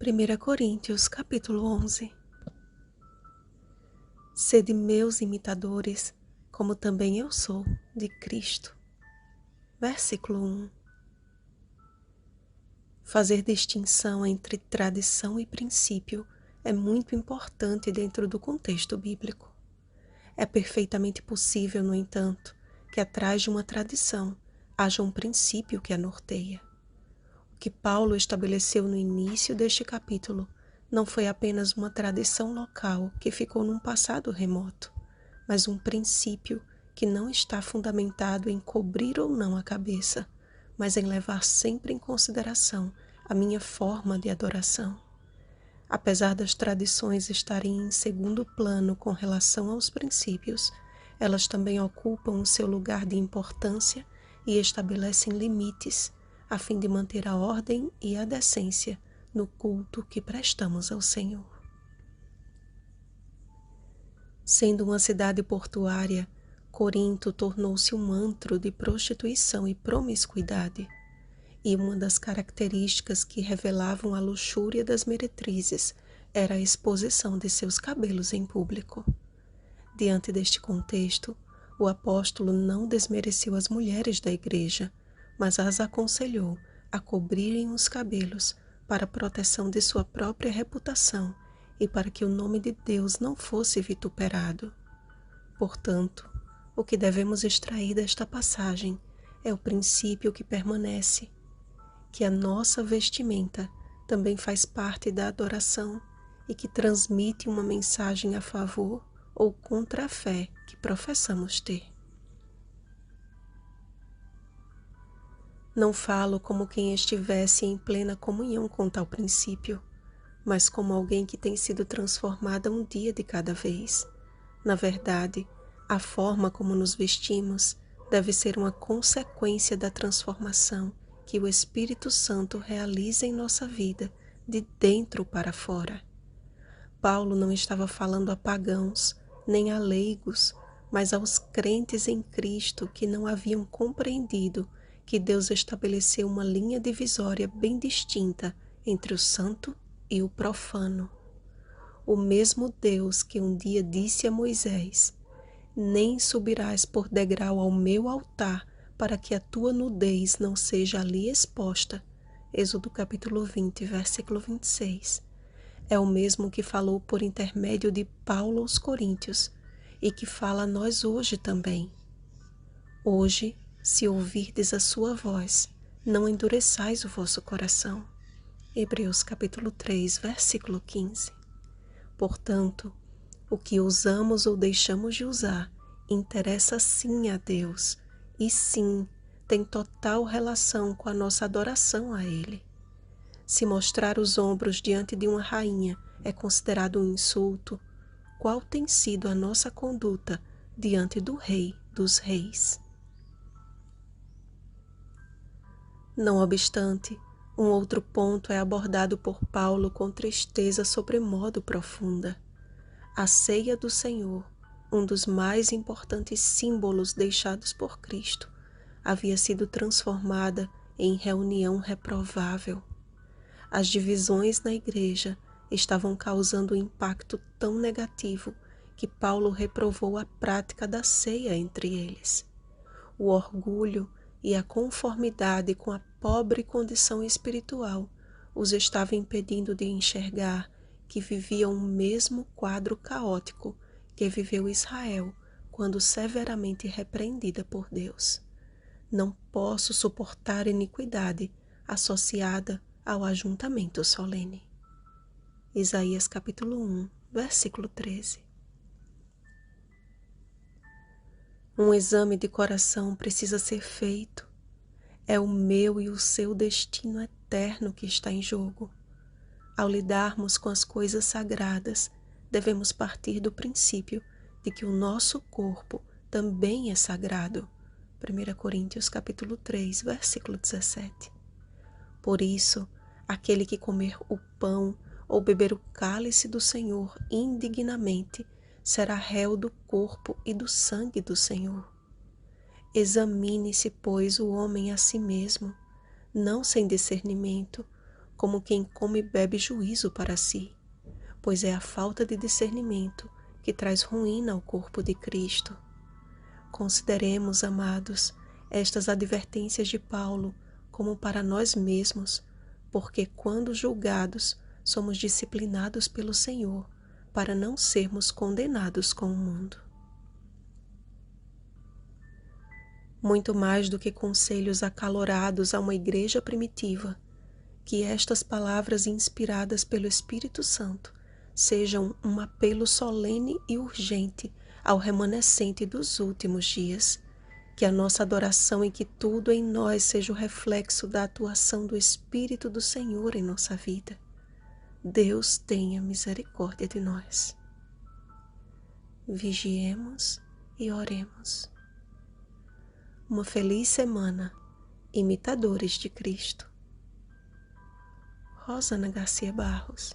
1 Coríntios, capítulo 11. Sede meus imitadores, como também eu sou de Cristo. Versículo 1. Fazer distinção entre tradição e princípio é muito importante dentro do contexto bíblico. É perfeitamente possível, no entanto, que atrás de uma tradição haja um princípio que a norteia. O que Paulo estabeleceu no início deste capítulo não foi apenas uma tradição local que ficou num passado remoto, mas um princípio que não está fundamentado em cobrir ou não a cabeça, mas em levar sempre em consideração a minha forma de adoração. Apesar das tradições estarem em segundo plano com relação aos princípios, elas também ocupam o seu lugar de importância e estabelecem limites, a fim de manter a ordem e a decência no culto que prestamos ao Senhor. Sendo uma cidade portuária, Corinto tornou-se um antro de prostituição e promiscuidade, e uma das características que revelavam a luxúria das meretrizes era a exposição de seus cabelos em público. Diante deste contexto, o apóstolo não desmereceu as mulheres da igreja, mas as aconselhou a cobrirem os cabelos para a proteção de sua própria reputação e para que o nome de Deus não fosse vituperado. Portanto, o que devemos extrair desta passagem é o princípio que permanece, que a nossa vestimenta também faz parte da adoração e que transmite uma mensagem a favor ou contra a fé que professamos ter. Não falo como quem estivesse em plena comunhão com tal princípio, mas como alguém que tem sido transformada um dia de cada vez. Na verdade, a forma como nos vestimos deve ser uma consequência da transformação que o Espírito Santo realiza em nossa vida, de dentro para fora. Paulo não estava falando a pagãos, nem a leigos, mas aos crentes em Cristo que não haviam compreendido que Deus estabeleceu uma linha divisória bem distinta entre o santo e o profano. O mesmo Deus que um dia disse a Moisés: nem subirás por degrau ao meu altar, para que a tua nudez não seja ali exposta. Êxodo capítulo 20, versículo 26. É o mesmo que falou por intermédio de Paulo aos Coríntios e que fala a nós hoje também. Hoje, se ouvirdes a sua voz, não endureçais o vosso coração. Hebreus capítulo 3, versículo 15. Portanto, o que usamos ou deixamos de usar interessa sim a Deus e sim tem total relação com a nossa adoração a Ele. Se mostrar os ombros diante de uma rainha é considerado um insulto, qual tem sido a nossa conduta diante do Rei dos Reis? Não obstante, um outro ponto é abordado por Paulo com tristeza sobremodo profunda. A ceia do Senhor, um dos mais importantes símbolos deixados por Cristo, havia sido transformada em reunião reprovável. As divisões na igreja estavam causando um impacto tão negativo que Paulo reprovou a prática da ceia entre eles. O orgulho e a conformidade com a pobre condição espiritual os estava impedindo de enxergar que viviam o mesmo quadro caótico que viveu Israel quando severamente repreendida por Deus. Não posso suportar iniquidade associada ao ajuntamento solene. Isaías capítulo 1, versículo 13. Um exame de coração precisa ser feito. É o meu e o seu destino eterno que está em jogo. Ao lidarmos com as coisas sagradas, devemos partir do princípio de que o nosso corpo também é sagrado. 1 Coríntios capítulo 3, versículo 17. Por isso, aquele que comer o pão ou beber o cálice do Senhor indignamente será réu do corpo e do sangue do Senhor. Examine-se, pois, o homem a si mesmo, não sem discernimento, como quem come e bebe juízo para si, pois é a falta de discernimento que traz ruína ao corpo de Cristo. Consideremos, amados, estas advertências de Paulo como para nós mesmos, porque quando julgados, somos disciplinados pelo Senhor, para não sermos condenados com o mundo. Muito mais do que conselhos acalorados a uma igreja primitiva, que estas palavras inspiradas pelo Espírito Santo sejam um apelo solene e urgente ao remanescente dos últimos dias, que a nossa adoração e que tudo em nós seja o reflexo da atuação do Espírito do Senhor em nossa vida. Deus tenha misericórdia de nós. Vigiemos e oremos. Uma feliz semana, imitadores de Cristo. Rosana Garcia Barros.